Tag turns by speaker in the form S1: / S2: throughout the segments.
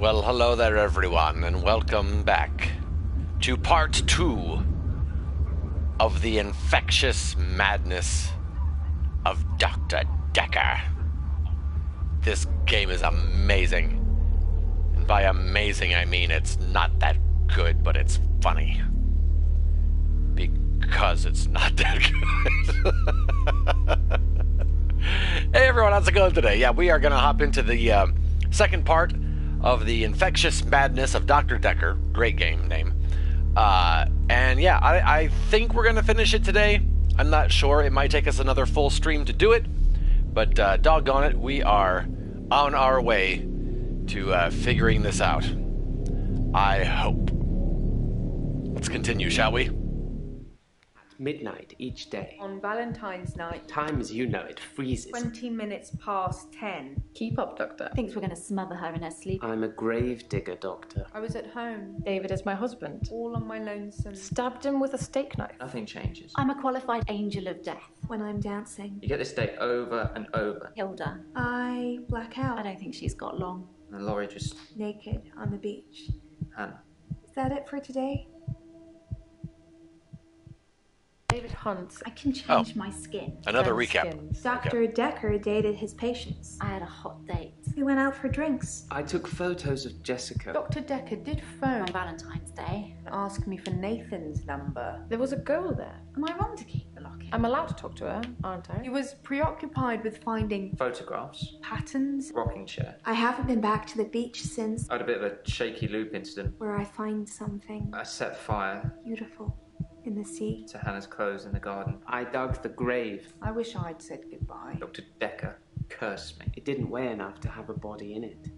S1: Well, hello there, everyone, and welcome back to part 2 of the infectious madness of Dr. Dekker. This game is amazing. And by amazing, I mean it's not that good, but it's funny. Because it's not that good. Hey, everyone, how's it going today? Yeah, we are going to hop into the second part of the infectious madness of Dr. Dekker. Great game name. And yeah, I think we're going to finish it today. I'm not sure. It might take us another full stream to do it. But doggone it, we are on our way to figuring this out. I hope. Let's continue, shall we?
S2: Midnight each day.
S3: On Valentine's night.
S2: Time as you know it freezes.
S3: 20 minutes past 10.
S4: Keep up, Doctor.
S5: Thinks we're going to smother her in her sleep.
S2: I'm a grave digger, Doctor.
S3: I was at home,
S4: David is my husband.
S3: all on my lonesome.
S4: Stabbed him with a steak knife.
S6: Nothing changes.
S5: I'm a qualified angel of death.
S7: When I'm dancing,
S6: You get this day over and over.
S5: Hilda,
S7: I black out,
S5: I don't think she's got long.
S6: And Laurie just...
S7: naked on the beach.
S6: Hannah.
S7: Is that it for today?
S4: David Hunt.
S5: I can change my skin.
S1: Another
S4: Red
S1: recap.
S4: skins.
S7: Dr. Dekker dated his patients.
S5: I had a hot date
S7: We went out for drinks.
S2: I took photos of Jessica.
S3: Dr. Dekker did
S5: on
S3: phone
S5: Valentine's Day.
S3: and ask me for Nathan's number.
S4: There was a girl there.
S5: Am I wrong to keep the locket?
S4: I'm allowed to talk to her, aren't
S3: He
S4: I?
S3: was preoccupied with finding
S6: Photographs.
S3: patterns.
S6: Rocking chair.
S7: I haven't been back to the beach since,
S6: I had a bit of a shaky loop incident.
S7: where I find something
S6: I set fire
S7: beautiful in the sea.
S6: to Hannah's clothes in the garden.
S2: I dug the grave.
S3: I wish I'd said goodbye.
S6: Dr. Dekker cursed me.
S2: It didn't weigh enough to have a body in it.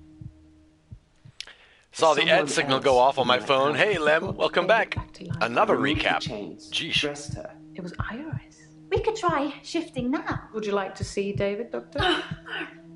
S1: Saw the
S2: Someone
S1: Ed signal
S2: else
S1: go off on my
S2: in my
S1: phone.
S2: house.
S1: Hey, Lem, welcome back.
S4: Back to life.
S1: Another
S2: Removed the
S1: recap.
S2: chains,
S1: Jeesh.
S2: dressed her.
S4: It was Iris.
S5: We could try shifting now.
S4: Would you like to see David, Doctor?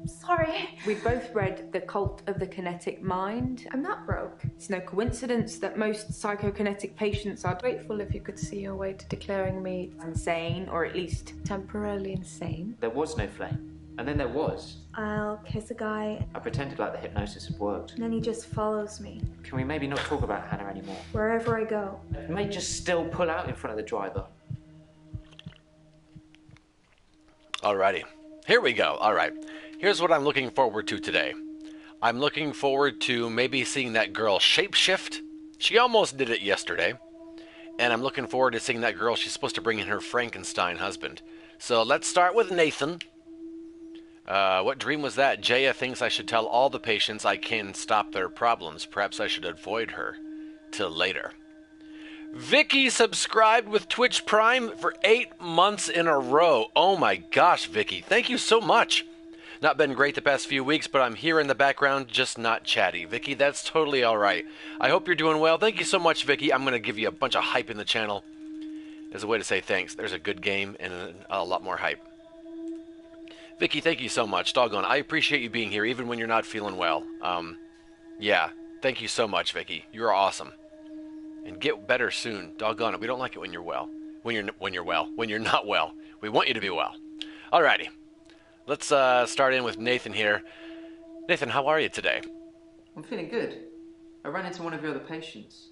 S5: Sorry.
S3: We both read The Cult of the Kinetic Mind. I'm not broke. It's no coincidence that most psychokinetic patients are
S4: Grateful if you could see your way to declaring me
S3: insane, or at least
S4: temporarily insane.
S6: There was no flame. And then there was.
S7: I'll kiss a guy,
S6: I pretended like the hypnosis had worked.
S7: and then he just follows me
S6: Can we maybe not talk about Hannah anymore?
S7: wherever I go.
S6: I may just still pull out in front of the driver.
S1: Alrighty. Here we go. Alright. Here's what I'm looking forward to today. I'm looking forward to maybe seeing that girl shapeshift. She almost did it yesterday. And I'm looking forward to seeing that girl. She's supposed to bring in her Frankenstein husband. So let's start with Nathan. What dream was that? Jaya thinks I should tell all the patients I can stop their problems. Perhaps I should avoid her till later. Vicky subscribed with Twitch Prime for 8 months in a row. Oh my gosh, Vicky. Thank you so much. Not been great the past few weeks, but I'm here in the background, just not chatty. Vicky, that's totally alright. I hope you're doing well. Thank you so much, Vicky. I'm going to give you a bunch of hype in the channel as a way to say thanks. There's a good game and a lot more hype. Vicky, thank you so much. Doggone, I appreciate you being here even when you're not feeling well. Yeah, thank you so much, Vicky. You're awesome. And get better soon. Doggone it. We don't like it when you're well. When you're not well. We want you to be well. Alrighty. Let's start in with Nathan here. Nathan, how are you today?
S6: I'm feeling good. I ran into one of your other patients.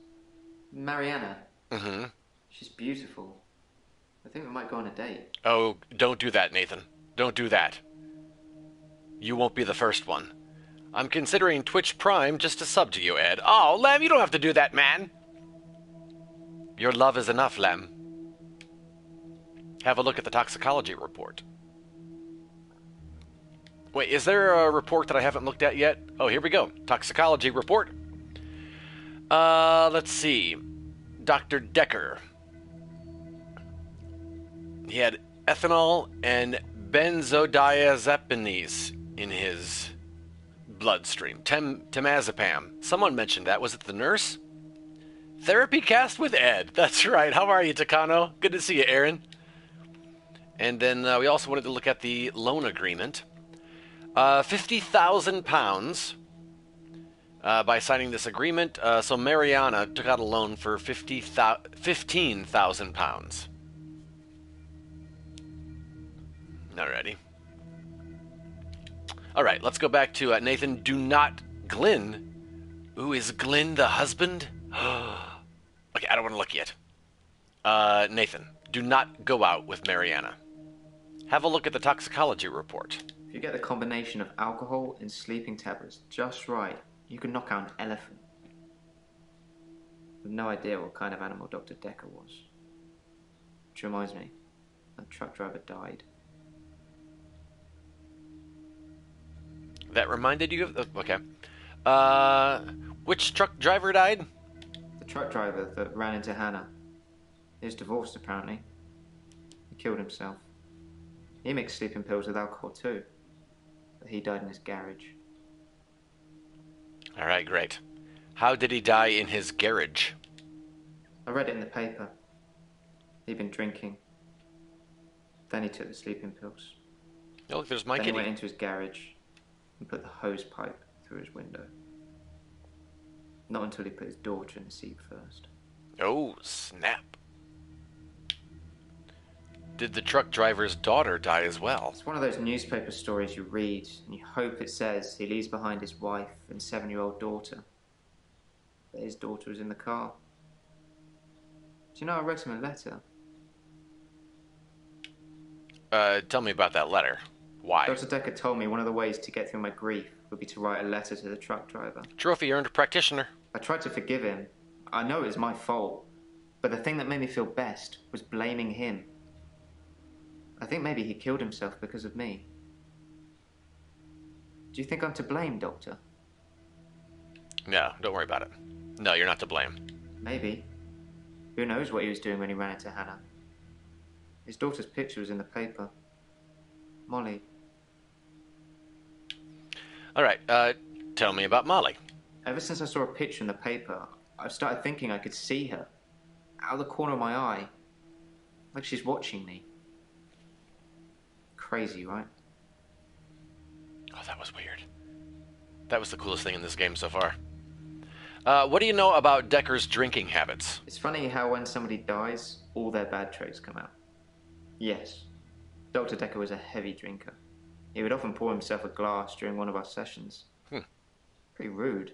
S6: Mariana.
S1: Mm-hmm.
S6: She's beautiful. I think we might go on a date.
S1: Oh, don't do that, Nathan. Don't do that. You won't be the first one. I'm considering Twitch Prime just to sub to you, Ed. Oh, Lem, you don't have to do that, man. Your love is enough, Lem. Have a look at the toxicology report. Wait, is there a report that I haven't looked at yet? Oh, here we go. Toxicology report. Let's see. Dr. Dekker. He had ethanol and benzodiazepines in his bloodstream. Temazepam. Someone mentioned that. Was it the nurse? Therapy cast with Ed. That's right. How are you, Takano? Good to see you, Aaron. And then we also wanted to look at the loan agreement. 50,000 pounds by signing this agreement. So Mariana took out a loan for 15,000 pounds. Alrighty. Alright, let's go back to Nathan. Glenn Ooh, is Glenn the husband? Okay, I don't want to look yet. Nathan, do not go out with Mariana. Have a look at the toxicology report.
S6: If you get the combination of alcohol and sleeping tablets just right, you can knock out an elephant. With no idea what kind of animal Dr. Dekker was. Which reminds me, that truck driver died.
S1: That reminded you of... Okay. Which truck driver died?
S6: The truck driver that ran into Hannah. He was divorced, apparently. He killed himself. He mixed sleeping pills with alcohol, too. But he died in his garage.
S1: Alright, great. How did he die in his garage?
S6: I read it in the paper. He'd been drinking. Then he took the sleeping pills.
S1: Oh, look, there's my
S6: Then he went
S1: kitty.
S6: into his garage and put the hose pipe through his window. Not until he put his daughter in the seat first.
S1: Oh, snap. Did the truck driver's daughter die as well?
S6: It's one of those newspaper stories you read and you hope it says he leaves behind his wife and 7-year-old daughter. But his daughter was in the car. Do you know I wrote him a letter?
S1: Tell me about that letter. Why?
S6: Dr. Dekker told me one of the ways to get through my grief would be to write a letter to the truck driver.
S1: Trophy earned practitioner.
S6: I tried to forgive him. I know it was my fault. But the thing that made me feel best was blaming him. I think maybe he killed himself because of me. Do you think I'm to blame, Doctor?
S1: No, don't worry about it. No, you're not to blame.
S6: Maybe. Who knows what he was doing when he ran into Hannah? His daughter's picture was in the paper. Molly.
S1: Alright, tell me about Molly.
S6: Ever since I saw a picture in the paper, I've started thinking I could see her. Out of the corner of my eye. Like she's watching me. Crazy, right?
S1: Oh, that was weird. That was the coolest thing in this game so far. What do you know about Dekker's drinking habits?
S6: It's funny how when somebody dies, all their bad traits come out. Yes, Dr. Dekker was a heavy drinker. He would often pour himself a glass during one of our sessions. Pretty rude.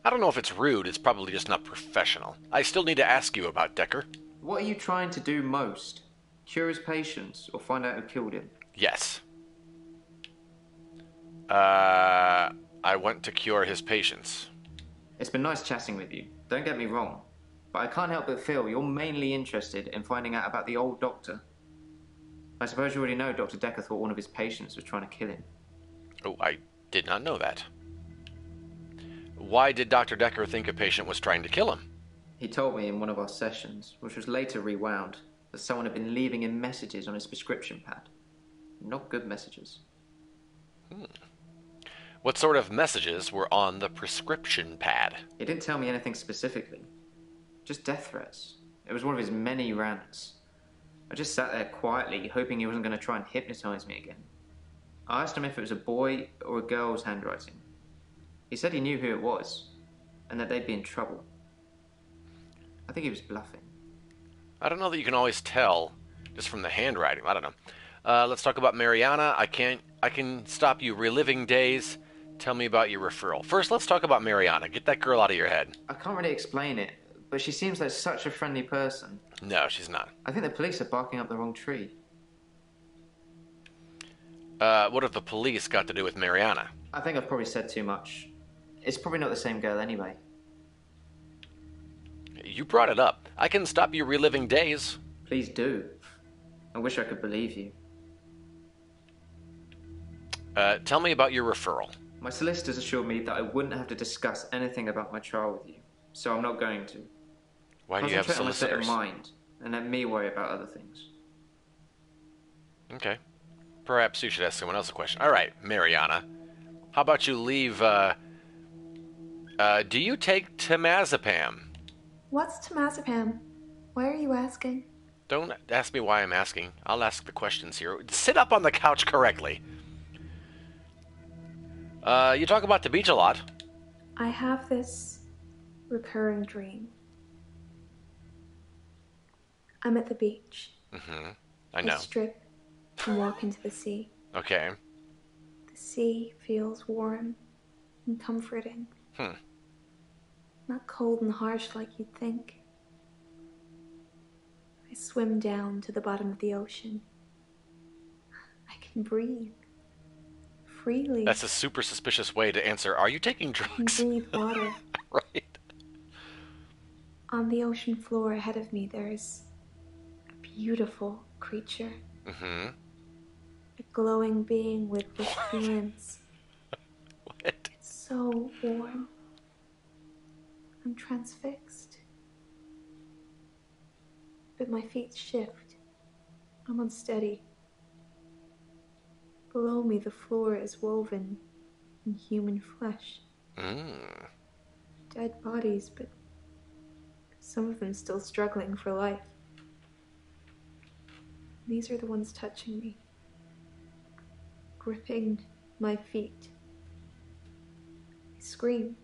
S1: I don't know if it's rude, it's probably just not professional. I still need to ask you about Dekker.
S6: What are you trying to do most? Cure his patients or find out who killed him?
S1: Yes. I want to cure his patients.
S6: It's been nice chatting with you. Don't get me wrong. But I can't help but feel you're mainly interested in finding out about the old doctor. I suppose you already know Dr. Dekker thought one of his patients was trying to kill him.
S1: Oh, I did not know that. Why did Dr. Dekker think a patient was trying to kill him?
S6: He told me in one of our sessions, which was later rewound, that someone had been leaving him messages on his prescription pad. Not good messages.
S1: What sort of messages were on the prescription pad?
S6: He didn't tell me anything specifically. Just death threats. It was one of his many rants. I just sat there quietly, hoping he wasn't going to try and hypnotize me again. I asked him if it was a boy or a girl's handwriting. He said he knew who it was, and that they'd be in trouble. I think he was bluffing.
S1: I don't know that you can always tell just from the handwriting. I don't know. Let's talk about Mariana. I can stop you reliving days. Tell me about your referral. First, let's talk about Mariana. Get that girl out of your head.
S6: I can't really explain it, but she seems like such a friendly person.
S1: No, she's not.
S6: I think the police are barking up the wrong tree.
S1: What have the police got to do with Mariana?
S6: I think I've probably said too much. It's probably not the same girl anyway.
S1: You brought it up. I can stop you reliving days.
S6: Please do. I wish I could believe you.
S1: Tell me about your referral.
S6: My solicitors assured me that I wouldn't have to discuss anything about my trial with you, so I'm not going to.
S1: Why do you have
S6: Concentrate on my state of
S1: solicitors?
S6: mind, and let me worry about other things.
S1: Okay. Perhaps you should ask someone else a question. All right, Mariana. How about you leave, do you take temazepam?
S7: What's temazepam? Why are you asking?
S1: Don't ask me why I'm asking. I'll ask the questions here. Sit up on the couch correctly. You talk about the beach a lot.
S7: I have this recurring dream. I'm at the beach.
S1: I know.
S7: I strip and walk into the sea.
S1: Okay.
S7: The sea feels warm, and comforting.
S1: Hmm.
S7: Not cold and harsh like you'd think. I swim down to the bottom of the ocean. I can breathe freely.
S1: That's a super suspicious way to answer, are you taking
S7: I can
S1: drugs?
S7: breathe water.
S1: Right.
S7: On the ocean floor ahead of me, there's a beautiful creature.
S1: Mm-hmm.
S7: A glowing being with this appearance.
S1: What?
S7: So warm. I'm transfixed. But my feet shift. I'm unsteady. Below me, the floor is woven in human flesh.
S1: Mm.
S7: Dead bodies, but some of them still struggling for life. These are the ones touching me. Gripping my feet. I scream.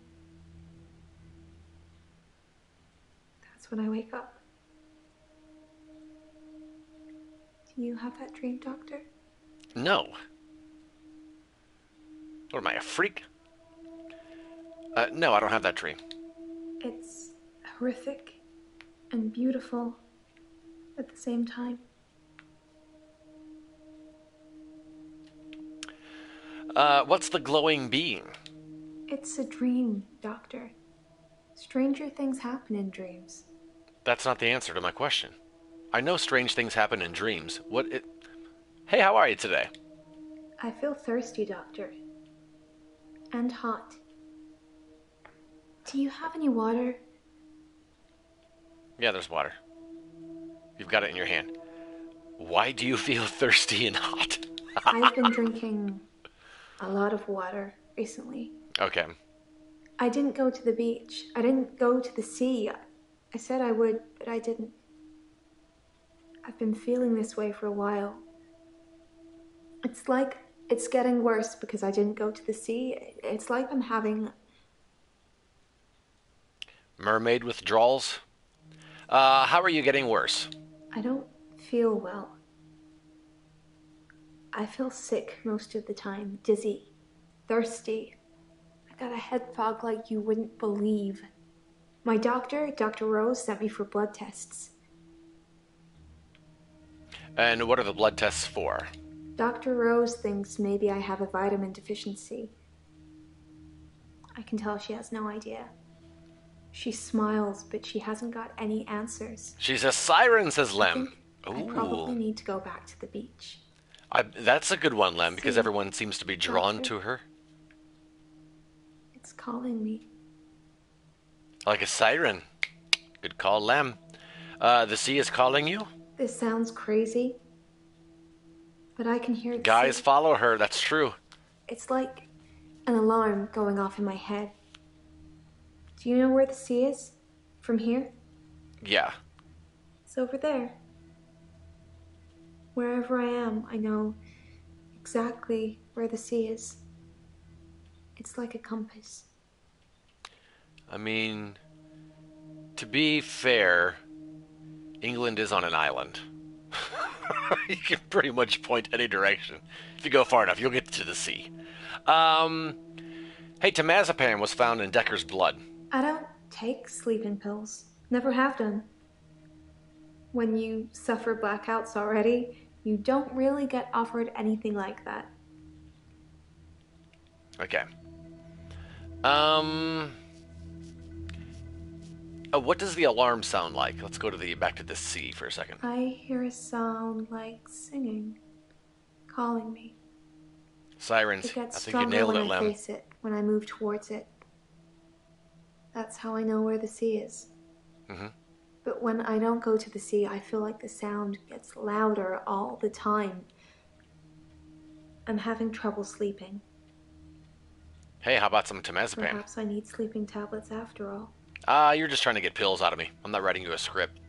S7: That's when I wake up. Do you have that dream, Doctor?
S1: No. What am I, a freak? No, I don't have that dream.
S7: It's horrific and beautiful at the same time.
S1: What's the glowing being?
S7: It's a dream, Doctor. Stranger things happen in dreams.
S1: That's not the answer to my question. I know strange things happen in dreams. Hey, how are you today?
S7: I feel thirsty, Doctor. And hot. Do you have any water?
S1: Yeah, there's water. You've got it in your hand. Why do you feel thirsty and hot?
S7: I've been drinking a lot of water recently.
S1: Okay.
S7: I didn't go to the beach. I didn't go to the sea. I said I would, but I didn't. I've been feeling this way for a while. It's like it's getting worse because I didn't go to the sea. It's like I'm having...
S1: Mermaid withdrawals? How are you getting worse?
S7: I don't feel well. I feel sick most of the time, dizzy, thirsty. I got a head fog like you wouldn't believe. My doctor, Dr. Rose, sent me for blood tests.
S1: And what are the blood tests for?
S7: Dr. Rose thinks maybe I have a vitamin deficiency. I can tell she has no idea. She smiles, but she hasn't got any answers.
S1: She's a siren, says Lem.
S7: I probably need to go back to the beach.
S1: That's a good one, Lem, because
S7: See?
S1: everyone seems to be drawn
S7: Doctor?
S1: to her.
S7: It's calling me.
S1: Like a siren. Good call, Lem. The sea is calling you?
S7: This sounds crazy, but I can hear the
S1: Guys,
S7: sea.
S1: follow her. That's true.
S7: It's like an alarm going off in my head. Do you know where the sea is? From here?
S1: Yeah.
S7: It's over there. Wherever I am, I know exactly where the sea is. It's like a compass.
S1: I mean, to be fair, England is on an island. You can pretty much point any direction. If you go far enough, you'll get to the sea. Hey, temazepam was found in Dekker's blood.
S7: I don't take sleeping pills. Never have done. When you suffer blackouts already, you don't really get offered anything like that.
S1: Okay. What does the alarm sound like? Let's go to back to the sea for a second.
S7: I hear a sound like singing, calling me.
S1: Sirens.
S7: It gets
S1: I think you
S7: stronger
S1: nailed
S7: when
S1: it,
S7: I
S1: Lem.
S7: face it, when I move towards it. That's how I know where the sea is.
S1: Mm-hmm.
S7: But when I don't go to the sea, I feel like the sound gets louder all the time. I'm having trouble sleeping.
S1: Hey, how about some temazepam?
S7: Perhaps I need sleeping tablets after all.
S1: You're just trying to get pills out of me. I'm not writing you a script.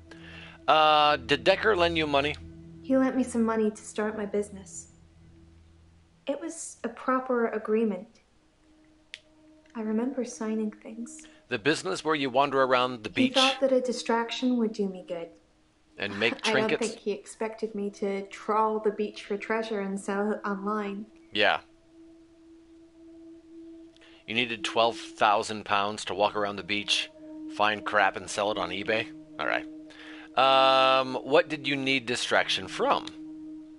S1: Did Dekker lend you money?
S7: He lent me some money to start my business. It was a proper agreement. I remember signing things.
S1: The business where you wander around the beach
S7: He thought that a distraction would do me good.
S1: and make
S7: I don't
S1: trinkets?
S7: think he expected me to trawl the beach for treasure and sell it online.
S1: Yeah. You needed 12,000 pounds to walk around the beach, find crap and sell it on eBay? Alright. What did you need distraction from?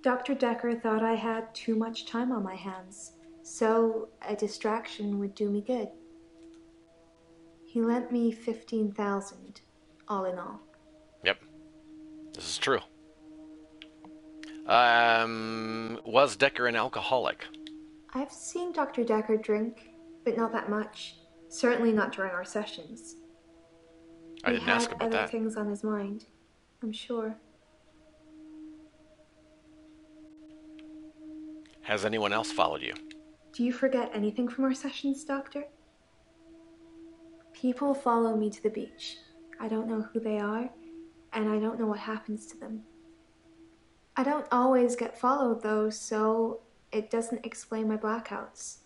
S7: Dr. Dekker thought I had too much time on my hands, so a distraction would do me good. He lent me 15,000, all in all.
S1: Yep. This is true. Was Dekker an alcoholic?
S7: I've seen Dr. Dekker drink, but not that much. Certainly not during our sessions.
S1: I didn't ask
S7: He
S1: about
S7: had other
S1: that.
S7: things on his mind, I'm sure.
S1: Has anyone else followed you?
S7: Do you forget anything from our sessions, Doctor? People follow me to the beach. I don't know who they are, and I don't know what happens to them. I don't always get followed, though, so it doesn't explain my blackouts.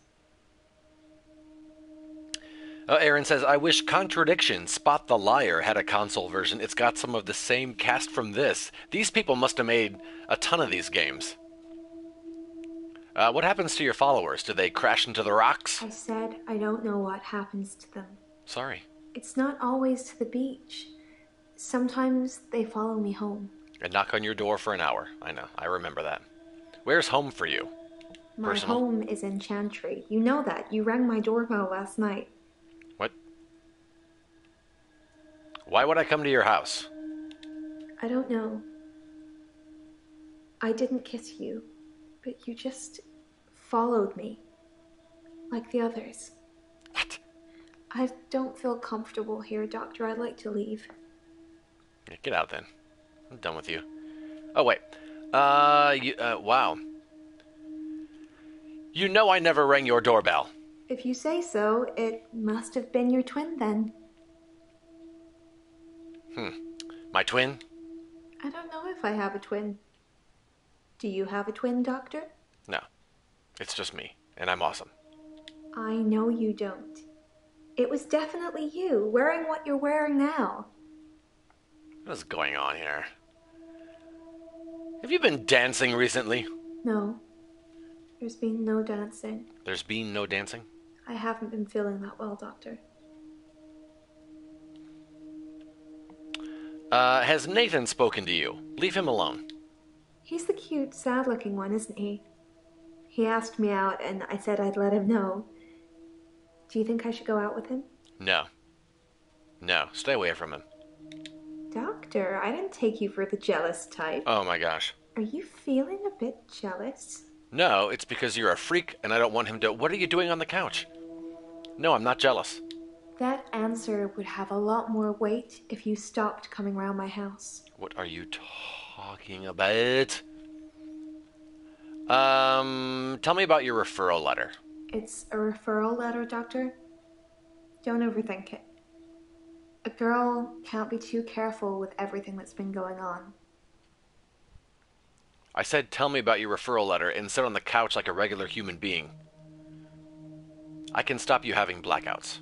S1: Aaron says, I wish Contradiction, Spot the Liar had a console version. It's got some of the same cast from this. These people must have made a ton of these games. What happens to your followers? Do they crash into the rocks?
S7: I said I don't know what happens to them.
S1: Sorry.
S7: It's not always to the beach. Sometimes they follow me home.
S1: And knock on your door for an hour. I know. I remember that. Where's home for you?
S7: My
S1: Personal?
S7: home is in Chantry. You know that. You rang my doorbell last night.
S1: What? Why would I come to your house?
S7: I don't know. I didn't kiss you, but you just followed me. Like the others.
S1: What?
S7: I don't feel comfortable here, Doctor. I'd like to leave.
S1: Yeah, get out then. I'm done with you. Oh, wait. Wow. You know I never rang your doorbell.
S7: If you say so, it must have been your twin then.
S1: My twin?
S7: I don't know if I have a twin. Do you have a twin, Doctor?
S1: No. It's just me, and I'm awesome.
S7: I know you don't. It was definitely you, wearing what you're wearing now.
S1: What is going on here? Have you been dancing recently?
S7: No. There's been no dancing.
S1: There's been no dancing?
S7: I haven't been feeling that well, Doctor.
S1: Has Nathan spoken to you? Leave him alone.
S7: He's the cute, sad-looking one, isn't he? He asked me out, and I said I'd let him know. Do you think I should go out with him?
S1: No. No, stay away from him.
S7: Doctor, I didn't take you for the jealous type.
S1: Oh my gosh.
S7: Are you feeling a bit jealous?
S1: No, it's because you're a freak and I don't want him to... What are you doing on the couch? No, I'm not jealous.
S7: That answer would have a lot more weight if you stopped coming round my house.
S1: What are you talking about? Tell me about your referral letter.
S7: It's a referral letter, Doctor. Don't overthink it. A girl can't be too careful with everything that's been going on.
S1: I said tell me about your referral letter and sit on the couch like a regular human being. I can stop you having blackouts.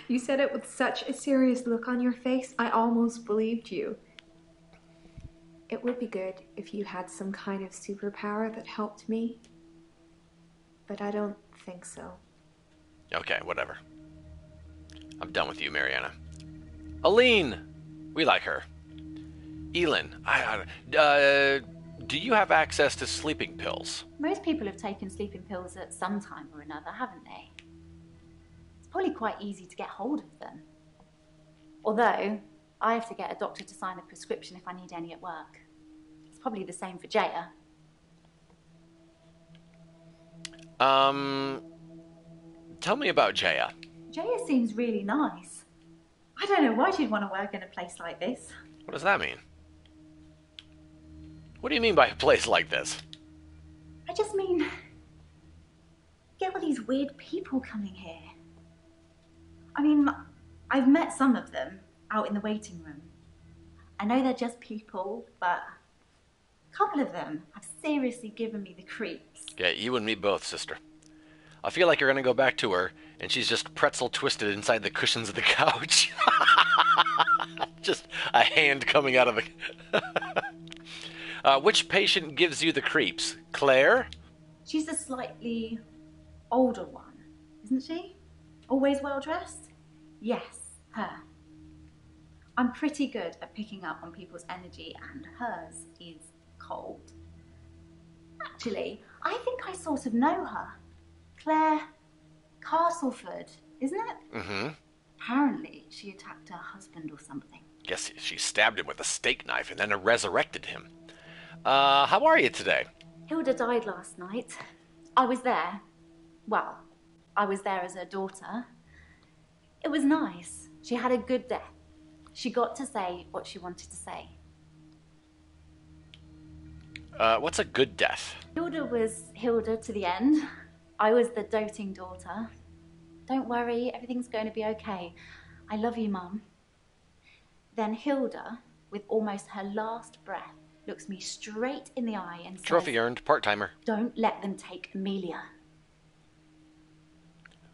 S7: You said it with such a serious look on your face, I almost believed you. It would be good if you had some kind of superpower that helped me, but I don't think so.
S1: Okay, whatever. I'm done with you, Mariana. Aline! We like her. Elin, do you have access to sleeping pills?
S5: Most people have taken sleeping pills at some time or another, haven't they? It's probably quite easy to get hold of them. Although, I have to get a doctor to sign a prescription if I need any at work. It's probably the same for Jaya.
S1: Tell me about Jaya.
S5: Jaya seems really nice. I don't know why she'd want to work in a place like this.
S1: What does that mean? What do you mean by a place like this?
S5: I just mean, get all these weird people coming here. I mean, I've met some of them out in the waiting room. I know they're just people, but a couple of them have seriously given me the creeps.
S1: Yeah, you and me both, sister. I feel like you're gonna go back to her, and she's just pretzel twisted inside the cushions of the couch. Just a hand coming out of the... Which patient gives you the creeps? Claire?
S5: She's a slightly older one. isn't she? Always well dressed? Yes, her. I'm pretty good at picking up on people's energy, and hers is cold. Actually, I think I sort of know her. Claire Castleford, isn't it?
S1: Mm-hmm.
S5: Apparently, she attacked her husband or something.
S1: Yes, she stabbed him with a steak knife and then resurrected him. How are you today?
S5: Hilda died last night. I was there. Well, I was there as her daughter. It was nice. She had a good death. She got to say what she wanted to say.
S1: What's a good death?
S5: Hilda was Hilda to the end. I was the doting daughter. Don't worry, everything's going to be okay. I love you, Mum. Then Hilda, with almost her last breath, looks me straight in the eye and says,
S1: Trophy earned, part-timer.
S5: "Don't let them take Amelia."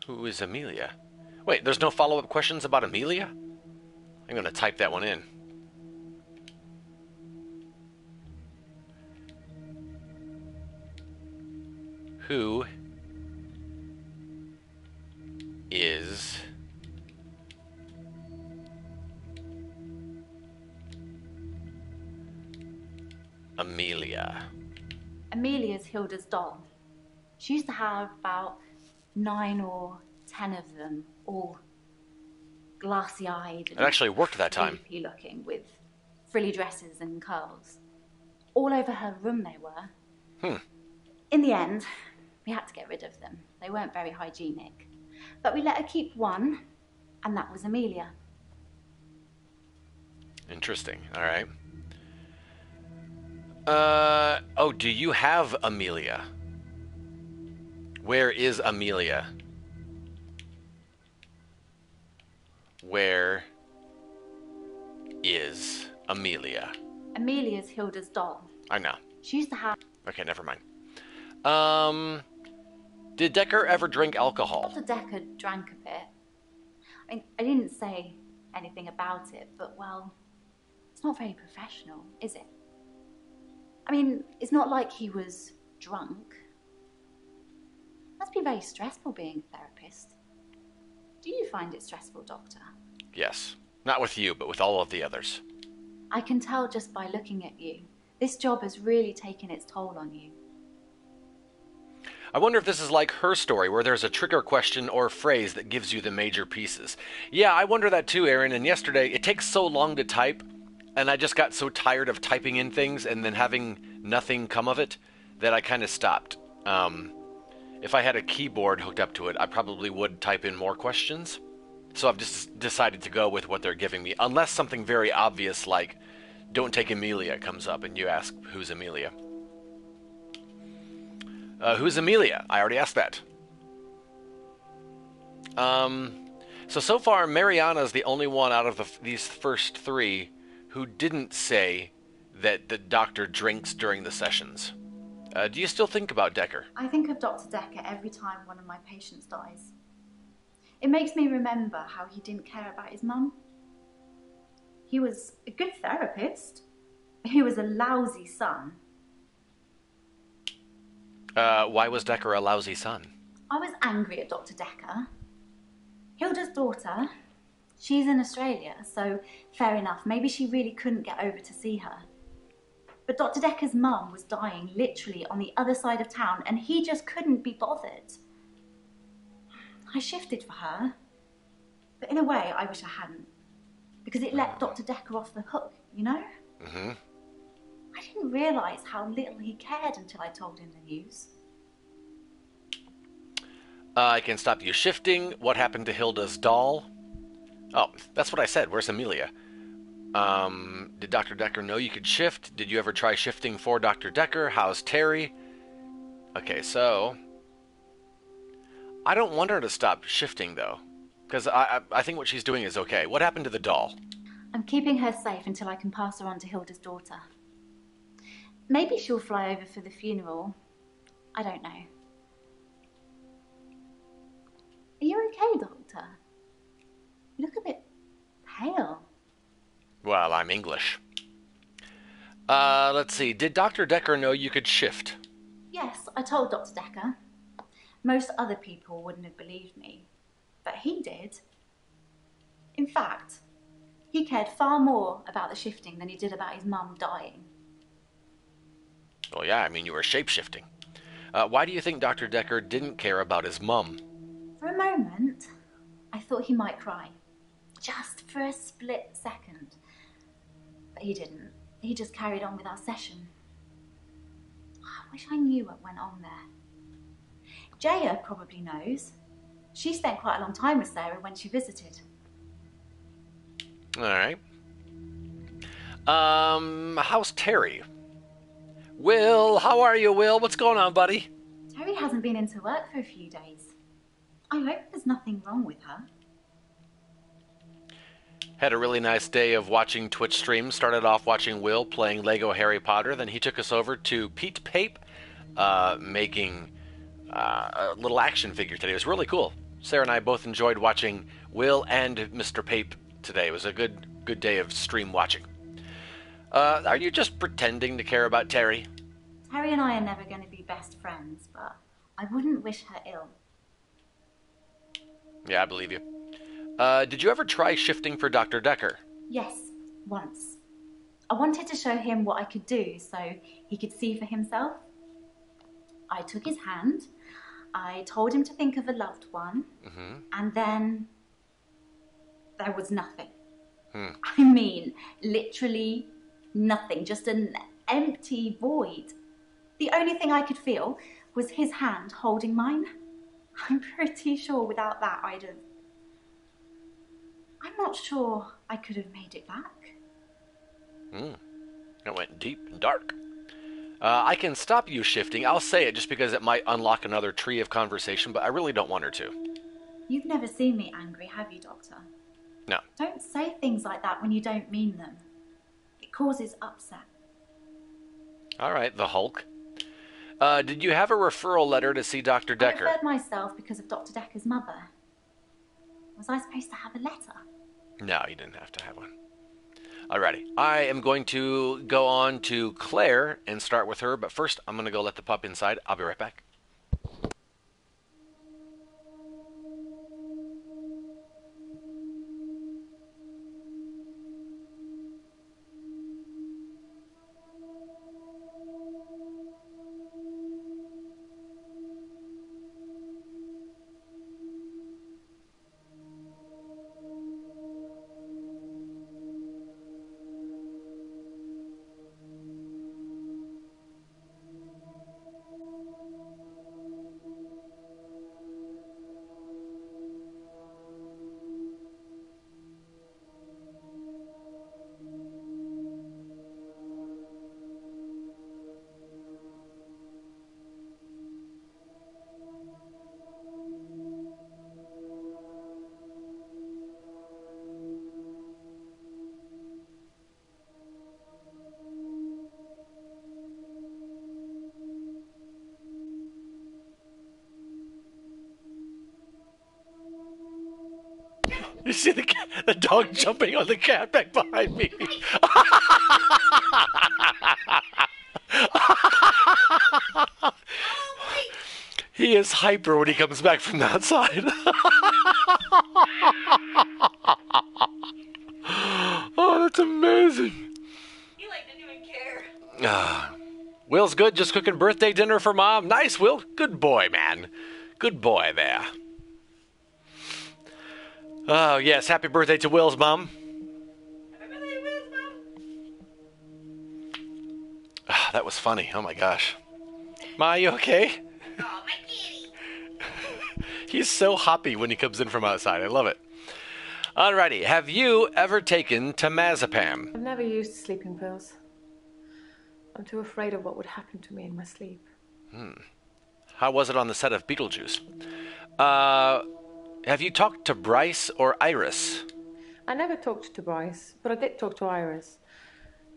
S1: Who is Amelia? Wait, there's no follow-up questions about Amelia? I'm going to type that one in. Who is Amelia?
S5: Amelia's Hilda's doll. She used to have about 9 or 10 of them, all glassy-eyed.
S1: It actually worked that time.
S5: Creepy looking, with frilly dresses and curls. All over her room they were. In the end, we had to get rid of them. They weren't very hygienic. But we let her keep one, and that was Amelia.
S1: Interesting. All right. Oh, do you have Amelia? Where is Amelia? Where is Amelia?
S5: Amelia's Hilda's doll.
S1: I know.
S5: She used to have...
S1: Okay, never mind. Did Dekker ever drink alcohol?
S5: Dr. Dekker drank a bit. I mean, I didn't say anything about it, but, well, it's not very professional, is it? I mean, it's not like he was drunk. Must be very stressful being a therapist. Do you find it stressful, Doctor?
S1: Yes. Not with you, but with all of the others.
S5: I can tell just by looking at you. This job has really taken its toll on you.
S1: I wonder if this is like her story, where there's a trigger question or phrase that gives you the major pieces. Yeah, I wonder that too, Aaron, and yesterday, it takes so long to type, and I just got so tired of typing in things and then having nothing come of it, that I kind of stopped. If I had a keyboard hooked up to it, I probably would type in more questions. So I've just decided to go with what they're giving me, unless something very obvious like, "Don't take Amelia" comes up and you ask, who's Amelia? Who's Amelia? I already asked that. So far, Mariana's the only one out of these first three who didn't say that the doctor drinks during the sessions. Do you still think about Dekker?
S5: I think of Dr. Dekker every time one of my patients dies. It makes me remember how he didn't care about his mum. He was a good therapist. He was a lousy son.
S1: Why was Dekker a lousy son?
S5: I was angry at Dr. Dekker. Hilda's daughter, she's in Australia, so fair enough. Maybe she really couldn't get over to see her. But Dr. Dekker's mum was dying literally on the other side of town, and he just couldn't be bothered. I shifted for her. But in a way, I wish I hadn't. Because it let Dr. Dekker off the hook, you know?
S1: Mm-hmm.
S5: I didn't realise how little he cared until I told him the news.
S1: I can stop you shifting. What happened to Hilda's doll? Oh, that's what I said. Where's Amelia? Did Dr. Dekker know you could shift? Did you ever try shifting for Dr. Dekker? How's Terry? Okay, so... I don't want her to stop shifting, though. Because I think what she's doing is okay. What happened to the doll?
S5: I'm keeping her safe until I can pass her on to Hilda's daughter. Maybe she'll fly over for the funeral. I don't know. Are you okay, Doctor? You look a bit pale.
S1: Well, I'm English. Let's see. Did Dr. Dekker know you could shift?
S5: Yes, I told Dr. Dekker. Most other people wouldn't have believed me, but he did. In fact, he cared far more about the shifting than he did about his mum dying.
S1: Well, yeah, I mean, you were shape-shifting. Why do you think Dr. Dekker didn't care about his mum?
S5: For a moment, I thought he might cry. Just for a split second. But he didn't. He just carried on with our session. I wish I knew what went on there. Jaya probably knows. She spent quite a long time with Sarah when she visited.
S1: All right. How's Terry? Will, how are you, Will? What's going on, buddy?
S5: Terry hasn't been into work for a few days. I hope there's nothing wrong with her.
S1: Had a really nice day of watching Twitch streams. Started off watching Will playing Lego Harry Potter. Then he took us over to Pete Pape making a little action figure today. It was really cool. Sarah and I both enjoyed watching Will and Mr. Pape today. It was a good day of stream watching. Are you just pretending to care about Terry?
S5: Terry and I are never going to be best friends, but I wouldn't wish her ill.
S1: Yeah, I believe you. Did you ever try shifting for Dr. Dekker?
S5: Yes, once. I wanted to show him what I could do so he could see for himself. I took his hand, I told him to think of a loved one, and then there was nothing. I mean, literally nothing, just an empty void. The only thing I could feel was his hand holding mine. I'm pretty sure without that I'm not sure I could have made it back.
S1: It went deep and dark. I can stop you shifting. I'll say it just because it might unlock another tree of conversation, but I really don't want her to.
S5: You've never seen me angry, have you, Doctor?
S1: No.
S5: Don't say things like that when you don't mean them. It causes upset.
S1: All right, the Hulk. Did you have a referral letter to see Dr.
S5: I
S1: Dekker?
S5: referred myself because of Dr. Dekker's mother. Was I supposed to have a letter?
S1: No, you didn't have to have one. Alrighty, I am going to go on to Claire and start with her, but first I'm going to go let the pup inside. I'll be right back. You see the dog jumping on the cat back behind me. He is hyper when he comes back from the outside. Oh, that's amazing.
S8: He didn't even care.
S1: Will's good, just cooking birthday dinner for Mom. Nice, Will. Good boy, man. Good boy there. Oh, yes, happy birthday to Will's mom.
S8: Happy birthday, Will's mom.
S1: That was funny. Oh, my gosh. Ma, you okay?
S8: Oh, my kitty.
S1: He's so hoppy when he comes in from outside. I love it. Alrighty, have you ever taken temazepam?
S4: I've never used sleeping pills. I'm too afraid of what would happen to me in my sleep.
S1: How was it on the set of Beetlejuice? Have you talked to Bryce or Iris?
S4: I never talked to Bryce, but I did talk to Iris.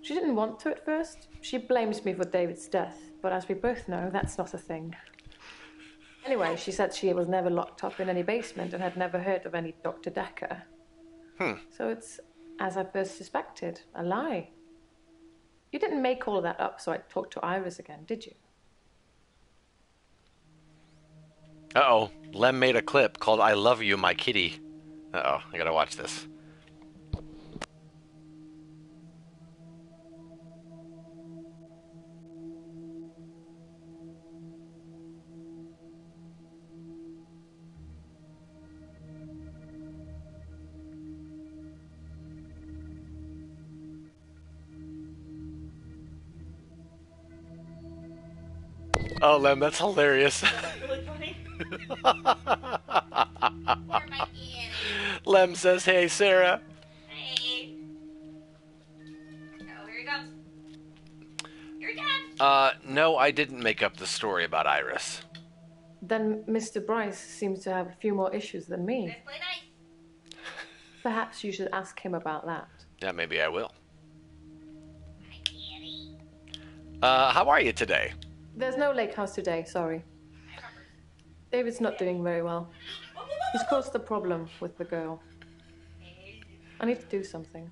S4: She didn't want to at first. She blames me for David's death, but as we both know, that's not a thing. Anyway, she said she was never locked up in any basement and had never heard of any Dr. Dekker. So it's, as I first suspected, a lie. You didn't make all of that up so I'd talk to Iris again, did you?
S1: Uh-oh. Lem made a clip called I Love You, My Kitty. Uh-oh. I gotta watch this. Oh, Lem, that's hilarious.
S8: Really funny.
S1: Lem says, hey, Sarah.
S8: Hey. Oh, here he comes. Here he comes.
S1: No, I didn't make up the story about Iris.
S4: Then Mr. Bryce seems to have a few more issues than me.
S8: Let's play nice.
S4: Perhaps you should ask him about that.
S1: Yeah, maybe I will.
S8: Hi, kitty.
S1: How are you today?
S4: There's no lake house today, sorry. David's not doing very well. He's caused a problem with the girl. I need to do something.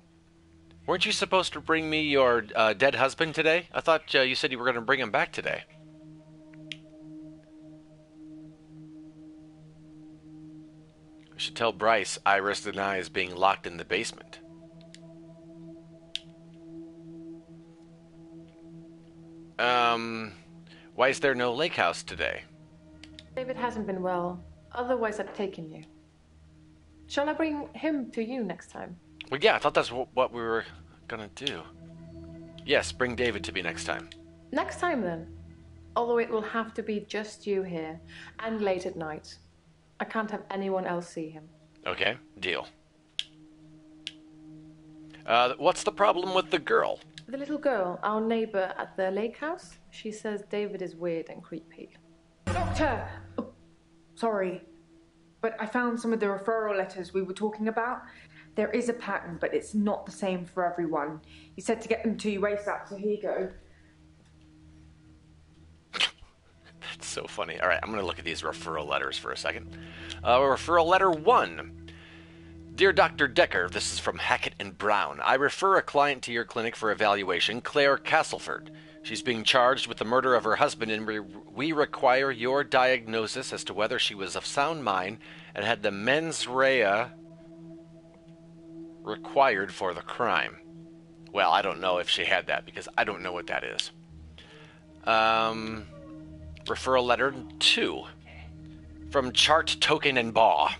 S1: Weren't you supposed to bring me your dead husband today? I thought you said you were going to bring him back today. I should tell Bryce Iris denies being locked in the basement. Why is there no lake house today?
S4: David hasn't been well. Otherwise, I'd taken you. Shall I bring him to you next time?
S1: Well, yeah, I thought that's what we were gonna do. Yes, bring David to me next time.
S4: Next time, then. Although it will have to be just you here, and late at night. I can't have anyone else see him.
S1: Okay, deal. What's the problem with the girl?
S4: The little girl, our neighbor at the lake house, she says David is weird and creepy.
S3: Doctor! Oh, sorry, but I found some of the referral letters we were talking about. There is a pattern, but it's not the same for everyone. He said to get them to you ASAP, so here you go.
S1: That's so funny. All right, I'm going to look at these referral letters for a second. Referral letter 1. Dear Dr. Dekker, this is from Hackett and Brown. I refer a client to your clinic for evaluation, Claire Castleford. She's being charged with the murder of her husband, and we require your diagnosis as to whether she was of sound mind and had the mens rea required for the crime. Well, I don't know if she had that, because I don't know what that is. Referral letter 2. From Chart, Token, and Baugh.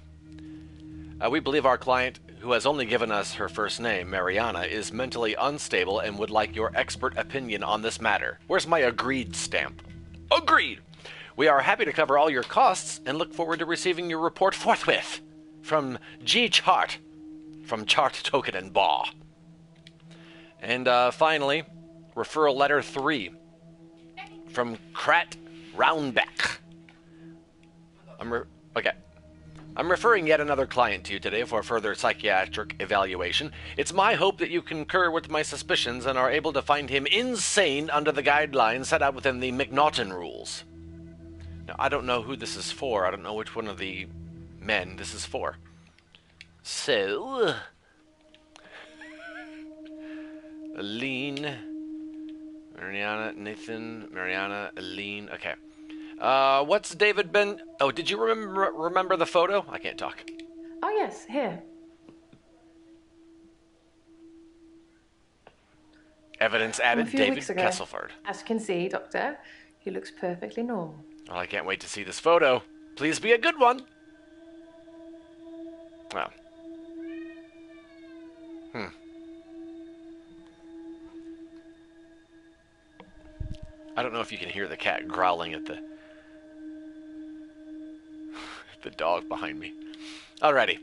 S1: We believe our client, who has only given us her first name, Mariana, is mentally unstable and would like your expert opinion on this matter. Where's my agreed stamp? Agreed! We are happy to cover all your costs and look forward to receiving your report forthwith. From G. Chart. From Chart, Token, and Baugh. And finally, referral letter 3. From Krat Roundback. I'm referring yet another client to you today for further psychiatric evaluation. It's my hope that you concur with my suspicions and are able to find him insane under the guidelines set out within the McNaughton rules. Now, I don't know who this is for. I don't know which one of the men this is for. So, Aline, Mariana, Nathan, Mariana, Aline. Okay. What's David been... Oh, did you remember the photo? I can't talk.
S4: Oh, yes, here.
S1: Evidence
S4: From a
S1: added,
S4: few
S1: David
S4: weeks ago.
S1: Castleford.
S4: As you can see, Doctor, he looks perfectly normal.
S1: Well, I can't wait to see this photo. Please be a good one. Well. I don't know if you can hear the cat growling at the dog behind me. Alrighty.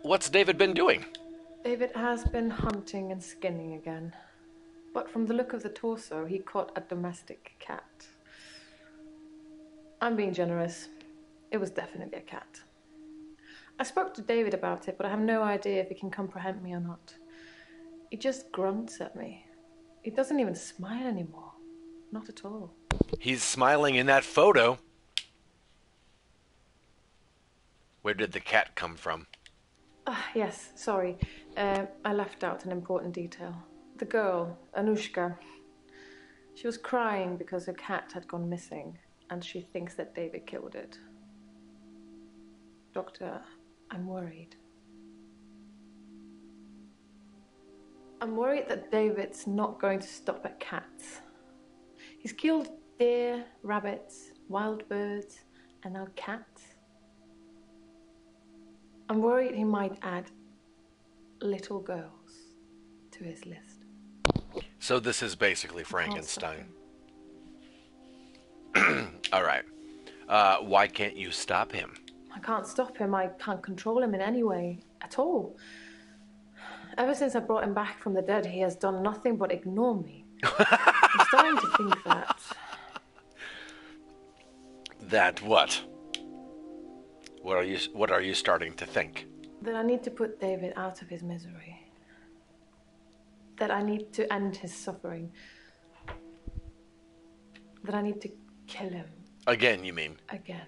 S1: What's David been doing?
S4: David has been hunting and skinning again. But from the look of the torso, he caught a domestic cat. I'm being generous. It was definitely a cat. I spoke to David about it, but I have no idea if he can comprehend me or not. He just grunts at me. He doesn't even smile anymore. Not at all.
S1: He's smiling in that photo. Where did the cat come from?
S4: Yes, sorry. I left out an important detail. The girl, Anushka, she was crying because her cat had gone missing. and she thinks that David killed it. Doctor, I'm worried. I'm worried that David's not going to stop at cats. He's killed deer, rabbits, wild birds, and now cats. I'm worried he might add little girls to his list.
S1: So this is basically Frankenstein. All right. Why can't you stop him?
S4: I can't stop him. I can't control him in any way at all. Ever since I brought him back from the dead, he has done nothing but ignore me. I'm starting to think that...
S1: That what? What are you starting to think?
S4: That I need to put David out of his misery. That I need to end his suffering. That I need to kill him.
S1: Again, you mean?
S4: Again.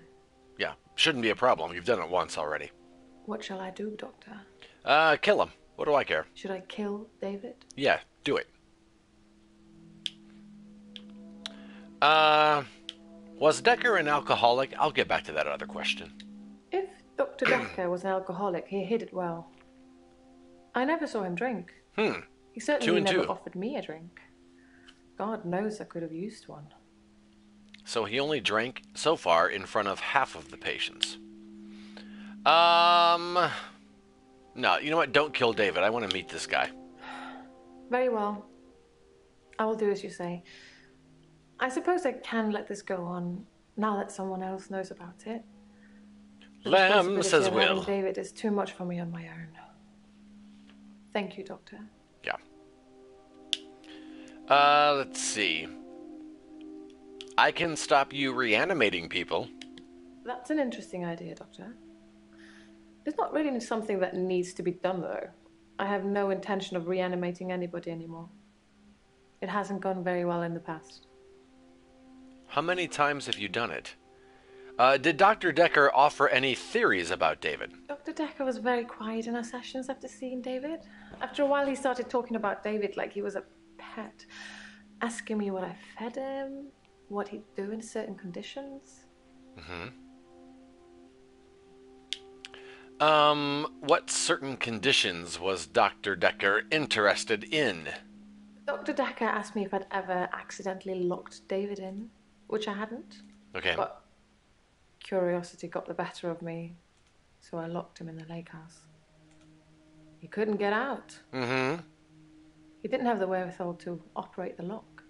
S1: Yeah, shouldn't be a problem. You've done it once already.
S4: What shall I do, Doctor?
S1: Kill him. What do I care?
S4: Should I kill David?
S1: Yeah, do it. Was Dekker an alcoholic? I'll get back to that other question.
S4: If Dr. Dekker was an alcoholic, he hid it well. I never saw him drink. He certainly never offered me a drink. God knows I could have used one.
S1: So he only drank, so far, in front of half of the patients. No, you know what? Don't kill David. I want to meet this guy.
S4: Very well. I will do as you say. I suppose I can let this go on now that someone else knows about it.
S1: Lamb says will.
S4: David is too much for me on my own. Thank you, Doctor.
S1: Yeah. Let's see. I can stop you reanimating people.
S4: That's an interesting idea, Doctor. It's not really something that needs to be done, though. I have no intention of reanimating anybody anymore. It hasn't gone very well in the past.
S1: How many times have you done it? Did Dr. Dekker offer any theories about David?
S4: Dr. Dekker was very quiet in our sessions after seeing David. After a while, he started talking about David like he was a pet, asking me what I fed him, what he'd do in certain conditions.
S1: What certain conditions was Dr. Dekker interested in?
S4: Dr. Dekker asked me if I'd ever accidentally locked David in, which I hadn't.
S1: Okay.
S4: But curiosity got the better of me, so I locked him in the lake house. He couldn't get out. He didn't have the wherewithal to operate the lock.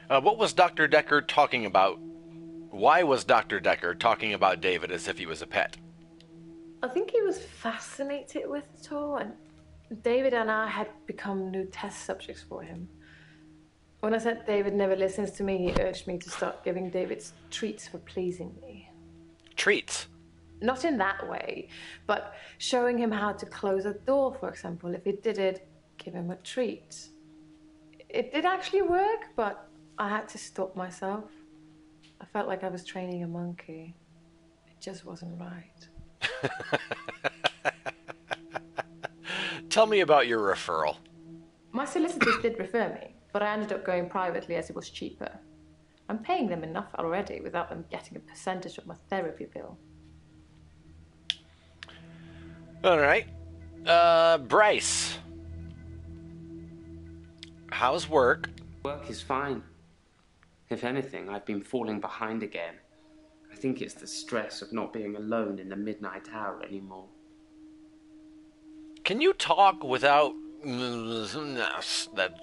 S1: What was Dr. Dekker talking about? Why was Dr. Dekker talking about David as if he was a pet?
S4: I think he was fascinated with it all, and David and I had become new test subjects for him. When I said David never listens to me, he urged me to start giving David treats for pleasing me.
S1: Treats?
S4: Not in that way, but showing him how to close a door, for example. If he did it, give him a treat. It did actually work, but I had to stop myself. I felt like I was training a monkey. It just wasn't right.
S1: Tell me about your referral.
S4: My solicitors did refer me, but I ended up going privately as it was cheaper. I'm paying them enough already without them getting a percentage of my therapy bill.
S1: All right. Bryce. How's work?
S2: Work is fine. If anything, I've been falling behind again. I think it's the stress of not being alone in the midnight hour anymore.
S1: Can you talk without that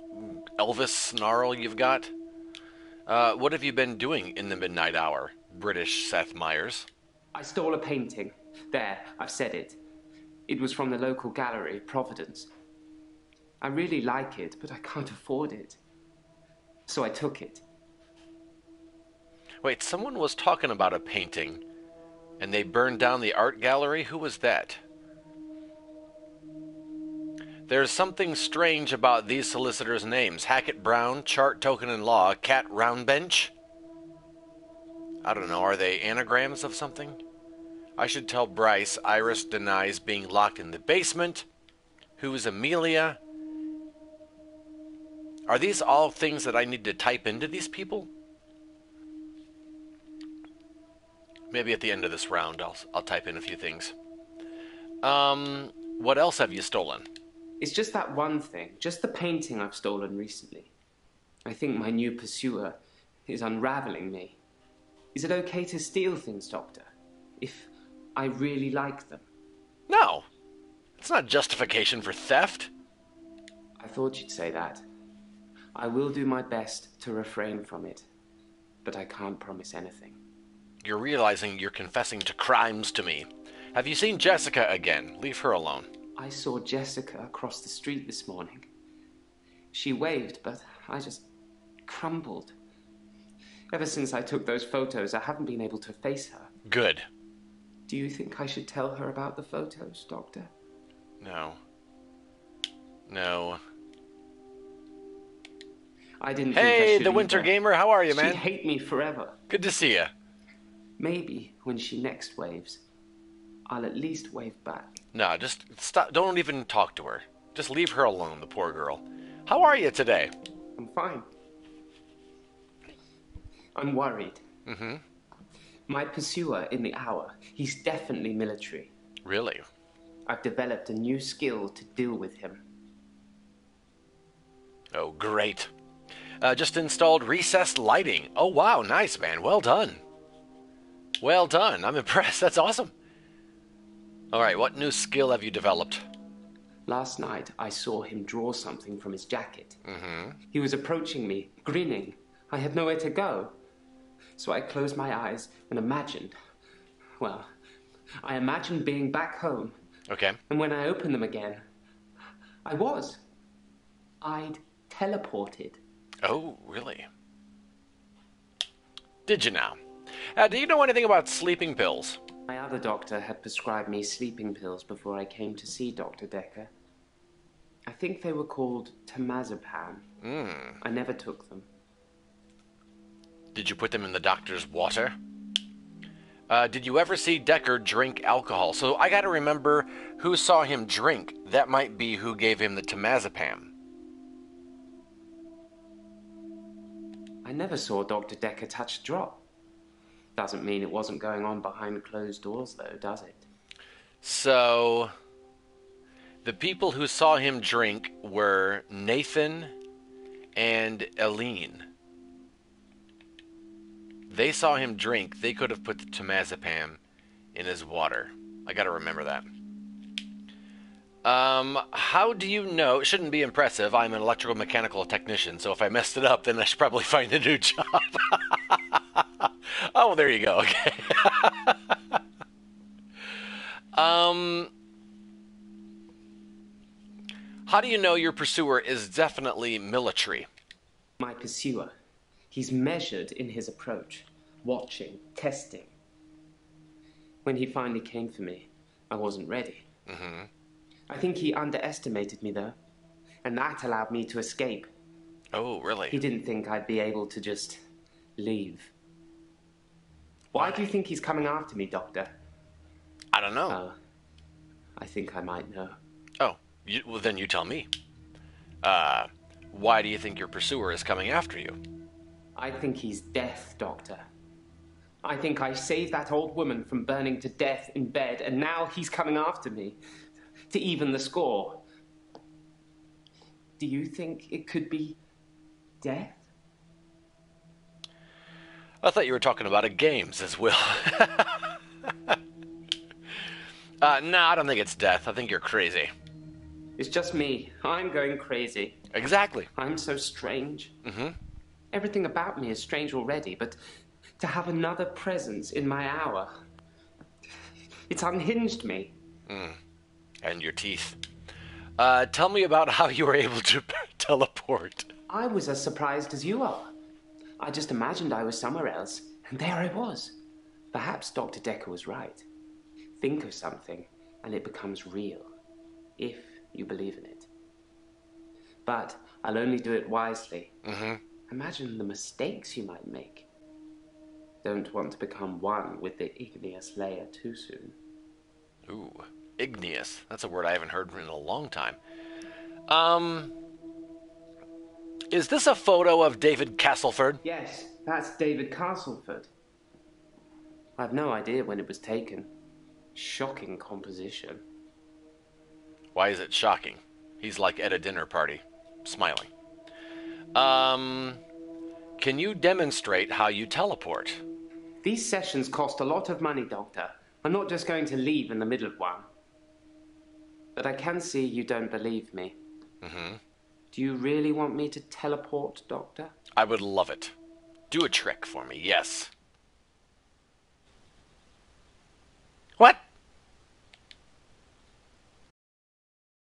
S1: Elvis snarl you've got? What have you been doing in the midnight hour, British Seth Meyers?
S2: I stole a painting. There, I've said it. It was from the local gallery, Providence. I really like it, but I can't afford it. So I took it.
S1: Wait, someone was talking about a painting, and they burned down the art gallery? Who was that? There's something strange about these solicitors' names. Hackett Brown, Chart Token and Law, Cat Roundbench? I don't know, are they anagrams of something? I should tell Bryce Iris denies being locked in the basement. Who's Amelia? Are these all things that I need to type into these people? Maybe at the end of this round, I'll type in a few things. What else have you stolen?
S2: It's just that one thing, just the painting I've stolen recently. I think my new pursuer is unraveling me. Is it okay to steal things, Doctor, if I really like them?
S1: No. It's not justification for theft.
S2: I thought you'd say that. I will do my best to refrain from it, but I can't promise anything.
S1: You're realizing you're confessing to crimes to me. Have you seen Jessica again? Leave her alone.
S2: I saw Jessica across the street this morning. She waved, but I just crumbled. Ever since I took those photos, I haven't been able to face her.
S1: Good.
S2: Do you think I should tell her about the photos, Doctor?
S1: No. No.
S2: I didn't think I
S1: Hey,
S2: should
S1: the Winter
S2: either.
S1: Gamer, how are you, man?
S2: She'd hate me forever.
S1: Good to see you.
S2: Maybe when she next waves, I'll at least wave back.
S1: No, just stop. Don't even talk to her. Just leave her alone, the poor girl. How are you today?
S2: I'm fine. I'm worried.
S1: Mm-hmm.
S2: My pursuer in the hour, he's definitely military.
S1: Really?
S2: I've developed a new skill to deal with him.
S1: Oh, great. Just installed recessed lighting. Oh, wow. Nice, man. Well done. Well done. I'm impressed. That's awesome. All right, what new skill have you developed?
S2: Last night, I saw him draw something from his jacket.
S1: Mm-hmm.
S2: He was approaching me, grinning. I had nowhere to go. So I closed my eyes and imagined... Well, I imagined being back home.
S1: Okay.
S2: And when I opened them again, I'd teleported.
S1: Oh, really? Did you now? Do you know anything about sleeping pills?
S2: My other doctor had prescribed me sleeping pills before I came to see Dr. Dekker. I think they were called temazepam. I never took them.
S1: Did you put them in the doctor's water? Did you ever see Dekker drink alcohol? So I gotta remember who saw him drink. That might be who gave him the temazepam.
S2: I never saw Dr. Dekker touch a drop. Doesn't mean it wasn't going on behind closed doors, though, does it?
S1: So, the people who saw him drink were Nathan and Eileen. They saw him drink. They could have put the temazepam in his water. I gotta remember that. How do you know? It shouldn't be impressive. I'm an electrical mechanical technician, so if I messed it up, then I should probably find a new job. Oh, there you go. Okay. How do you know your pursuer is definitely military?
S2: My pursuer. He's measured in his approach. Watching, testing. When he finally came for me, I wasn't ready.
S1: Mm-hmm.
S2: I think he underestimated me, though. And that allowed me to escape.
S1: Oh, really?
S2: He didn't think I'd be able to just leave. Why do you think he's coming after me, Doctor?
S1: I don't know.
S2: I think I might know.
S1: Oh, well then you tell me. Why do you think your pursuer is coming after you?
S2: I think he's death, Doctor. I think I saved that old woman from burning to death in bed, and now he's coming after me to even the score. Do you think it could be death?
S1: I thought you were talking about games as well. No, I don't think it's death. I think you're crazy.
S2: It's just me. I'm going crazy.
S1: Exactly.
S2: I'm so strange.
S1: Mm-hmm.
S2: Everything about me is strange already, but to have another presence in my hour, it's unhinged me.
S1: And your teeth. Tell me about how you were able to teleport.
S2: I was as surprised as you are. I just imagined I was somewhere else, and there I was. Perhaps Dr. Dekker was right. Think of something, and it becomes real, if you believe in it. But I'll only do it wisely.
S1: Mm-hmm.
S2: Imagine the mistakes you might make. Don't want to become one with the igneous layer too soon.
S1: Ooh, igneous. That's a word I haven't heard in a long time. Is this a photo of David Castleford?
S2: Yes, that's David Castleford. I've no idea when it was taken. Shocking composition.
S1: Why is it shocking? He's like at a dinner party, smiling. Can you demonstrate how you teleport?
S2: These sessions cost a lot of money, Doctor. I'm not just going to leave in the middle of one. But I can see you don't believe me.
S1: Mm-hmm.
S2: Do you really want me to teleport, Doctor?
S1: I would love it. Do a trick for me, yes. What?